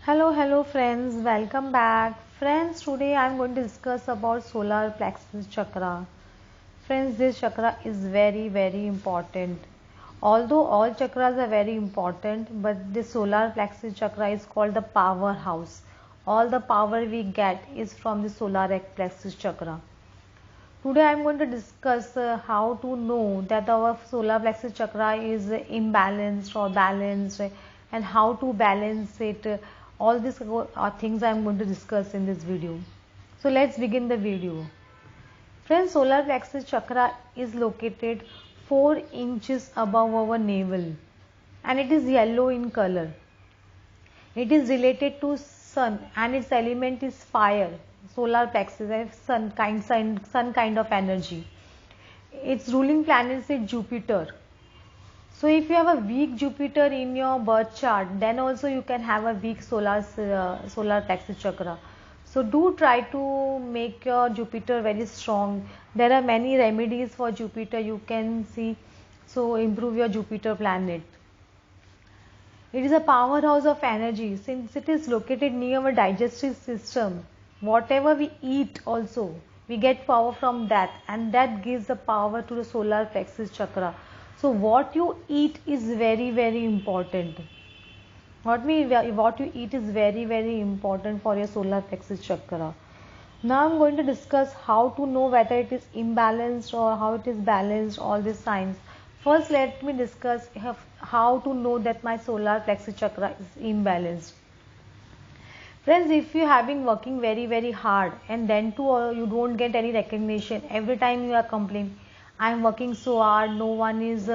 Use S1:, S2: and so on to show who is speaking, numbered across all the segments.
S1: Hello friends, welcome back. Friends, today I am going to discuss about solar plexus chakra. Friends, this chakra is very important. Although all chakras are very important, but this solar plexus chakra is called the powerhouse. All the power we get is from the solar plexus chakra. Today I am going to discuss how to know that our solar plexus chakra is imbalanced or balanced and how to balance it. All these are things I am going to discuss in this video. So let's begin the video. Friends, solar plexus chakra is located 4 inches above our navel and it is yellow in color. It is related to sun and its element is fire. Solar plexus is sun kind of energy. Its ruling planet is Jupiter. So if you have a weak Jupiter in your birth chart, then also you can have a weak solar plexus chakra. So do try to make your Jupiter very strong. There are many remedies for Jupiter you can see. So improve your Jupiter planet. It is a powerhouse of energy since it is located near our digestive system. Whatever we eat also, we get power from that and that gives the power to the solar plexus chakra. So what you eat is very important. What you eat is very important for your solar plexus chakra. Now I'm going to discuss how to know whether it is imbalanced or how it is balanced, all these signs. First let me discuss how to know that my solar plexus chakra is imbalanced. Friends, if you have been working very hard and then too you don't get any recognition, every time you are complaining, I am working so hard, no one is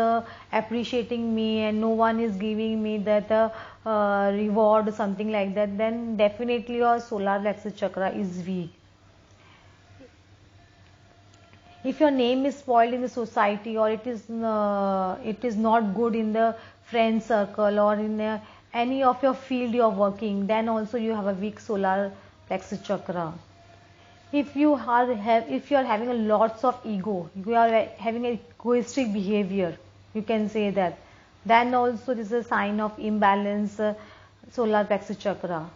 S1: appreciating me and no one is giving me that reward or something like that, then definitely your solar plexus chakra is weak. If your name is spoiled in the society or it is not good in the friend circle or in any of your field you are working, then also you have a weak solar plexus chakra. If you are having a lots of ego, you are having a egoistic behavior, you can say that, then also this is a sign of imbalance solar plexus chakra.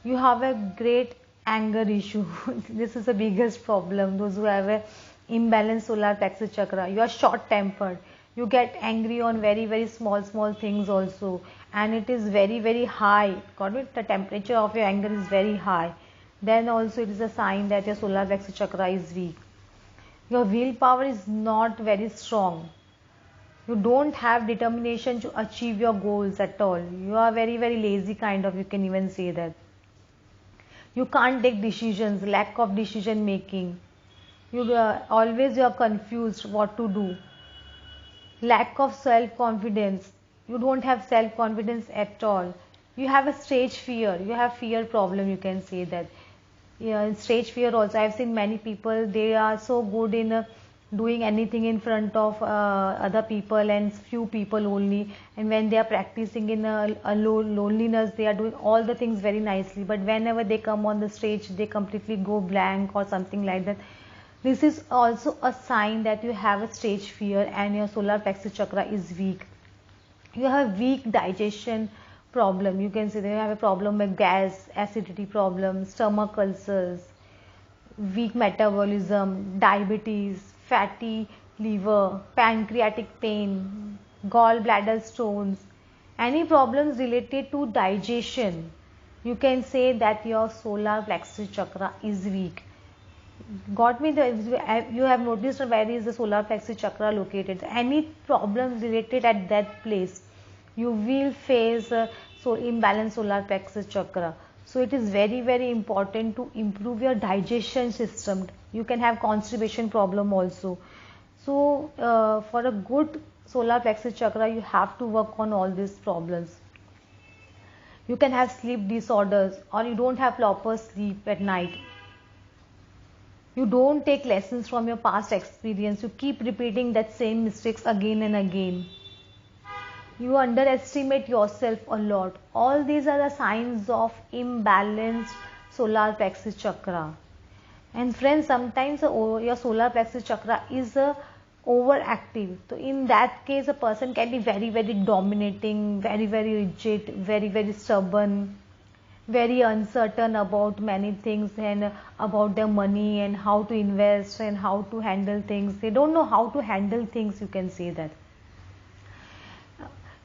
S1: You have a great anger issue. This is the biggest problem. Those who have a imbalanced solar plexus chakra, you are short tempered, you get angry on very small things also, and it is very high. Got it? The temperature of your anger is very high. Then also it is a sign that your solar plexus chakra is weak. Your willpower is not very strong. You don't have determination to achieve your goals at all. You are very lazy kind of, you can even say that. You can't take decisions, lack of decision making. You are confused what to do. Lack of self confidence. You don't have self confidence at all. You have a stage fear. You have fear problem, you can say that. Yeah, in stage fear also, I've seen many people, they are so good in doing anything in front of other people and few people only, and when they are practicing in a loneliness, they are doing all the things very nicely, but whenever they come on the stage, they completely go blank or something like that. This is also a sign that you have a stage fear and your solar plexus chakra is weak. You have weak digestion problem, you can say that you have a problem with gas, acidity problem, stomach ulcers, weak metabolism, diabetes, fatty liver, pancreatic pain, gallbladder stones, any problems related to digestion, you can say that your solar plexus chakra is weak. Got me? You have noticed where is the solar plexus chakra located. Any problems related at that place, you will face so imbalanced solar plexus chakra. So it is very important to improve your digestion system. You can have constipation problem also. So for a good solar plexus chakra, you have to work on all these problems. You can have sleep disorders or you don't have proper sleep at night. You don't take lessons from your past experience. You keep repeating that same mistakes again and again. You underestimate yourself a lot. All these are the signs of imbalanced solar plexus chakra. And friends, sometimes your solar plexus chakra is overactive. So in that case, a person can be very dominating, very rigid, very stubborn. very uncertain about many things and about their money and how to invest and how to handle things. They don't know how to handle things, you can say that.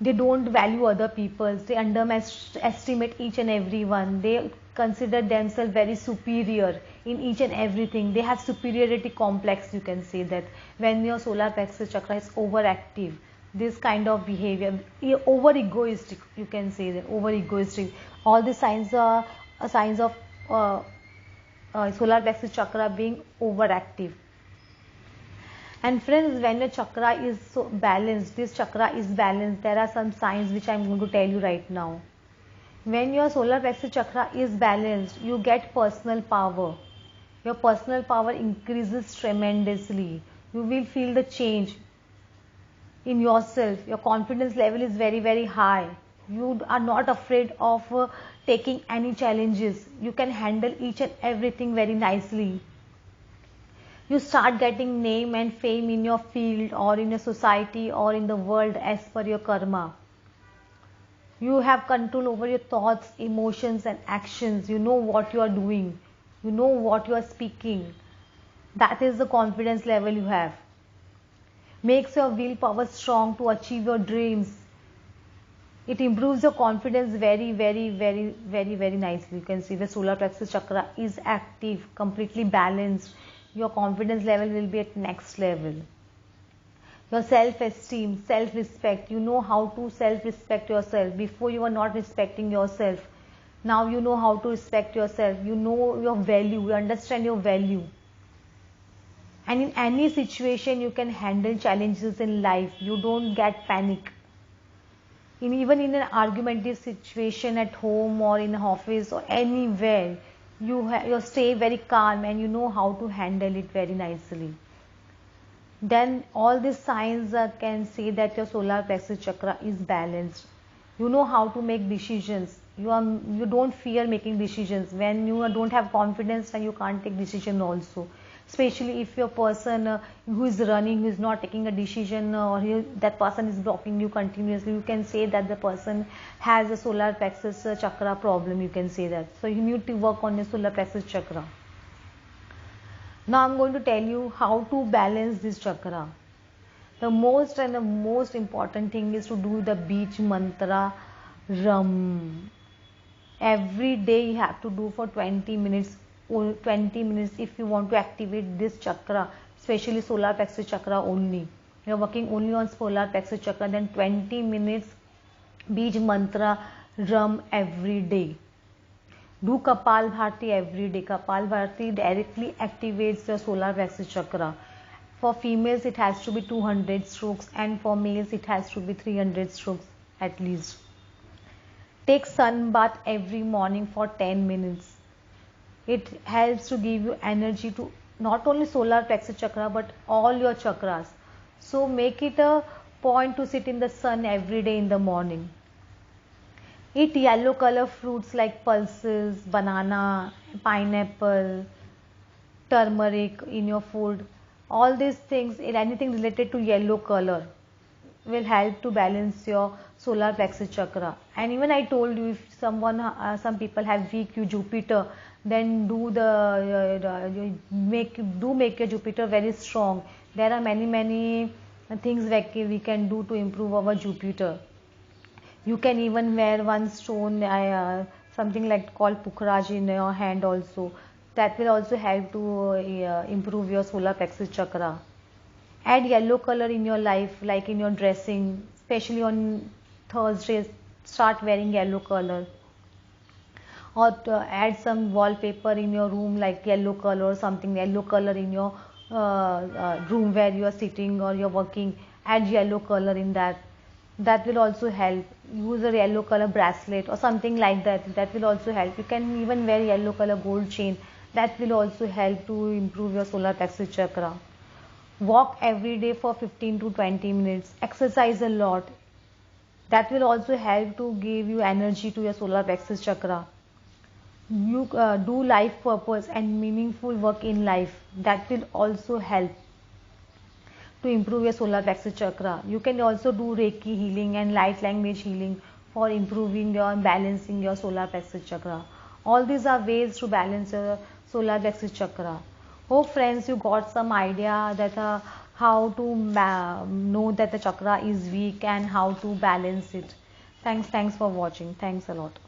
S1: They don't value other people. They underestimate each and every one. They consider themselves very superior in each and everything. They have superiority complex, you can say that. When your solar plexus chakra is overactive, this kind of behavior, over egoistic, you can say that, over egoistic. All the signs are signs of solar plexus chakra being overactive. And friends, when your chakra is so balanced, this chakra is balanced, there are some signs which I am going to tell you right now. When your solar plexus chakra is balanced, you get personal power. Your personal power increases tremendously. You will feel the change in yourself. Your confidence level is very, very high. You are not afraid of taking any challenges. You can handle each and everything very nicely. You start getting name and fame in your field or in your society or in the world as per your karma. You have control over your thoughts, emotions and actions. You know what you are doing. You know what you are speaking. That is the confidence level you have. Makes your willpower strong to achieve your dreams. It improves your confidence very, very, very, very, very nicely. You can see the solar plexus chakra is active, completely balanced. Your confidence level will be at next level. Your self-esteem, self-respect, you know how to self-respect yourself. Before you were not respecting yourself. Now you know how to respect yourself. You know your value, you understand your value. And in any situation you can handle challenges in life. You don't get panic. Even in an argumentative situation at home or in an office or anywhere, you stay very calm and you know how to handle it very nicely. Then all these signs can say that your solar plexus chakra is balanced. You know how to make decisions. You don't fear making decisions. When you don't have confidence, then you can't take decision also. Especially if you're a person who is running, who is not taking a decision, or that person is blocking you continuously, you can say that the person has a solar plexus chakra problem, you can say that. So you need to work on your solar plexus chakra. Now I'm going to tell you how to balance this chakra. The most important thing is to do the Beej mantra Ram. Every day you have to do for 20 minutes. 20 minutes if you want to activate this chakra, especially solar plexus chakra only. You are working only on solar plexus chakra, then 20 minutes Beej mantra Ram every day. Do Kapal Bharti every day. Kapal Bharti directly activates your solar plexus chakra. For females it has to be 200 strokes and for males it has to be 300 strokes at least. Take sun bath every morning for 10 minutes. It helps to give you energy to not only solar plexus chakra but all your chakras. So make it a point to sit in the sun every day in the morning. Eat yellow color fruits like pulses, banana, pineapple, turmeric in your food. All these things, anything related to yellow color will help to balance your solar plexus chakra. And even I told you, if some people have weak Jupiter, then make your Jupiter very strong. There are many things that we can do to improve our Jupiter. You can even wear one stone, something like called Pukhraj in your hand also. That will also help to improve your solar plexus chakra. Add yellow color in your life, like in your dressing, especially on Thursdays. Start wearing yellow color. Or add some wallpaper in your room like yellow color or something, yellow color in your room where you are sitting or you're working. Add yellow color in that. That will also help. Use a yellow color bracelet or something like that. That will also help. You can even wear yellow color gold chain. That will also help to improve your solar plexus chakra. Walk every day for 15 to 20 minutes. Exercise a lot. That will also help to give you energy to your solar plexus chakra. You do life purpose and meaningful work in life. That will also help to improve your solar plexus chakra. You can also do Reiki healing and light language healing or improving your balancing your solar plexus chakra. All these are ways to balance your solar plexus chakra. Hope friends you got some idea that how to know that the chakra is weak and how to balance it. Thanks for watching. Thanks a lot.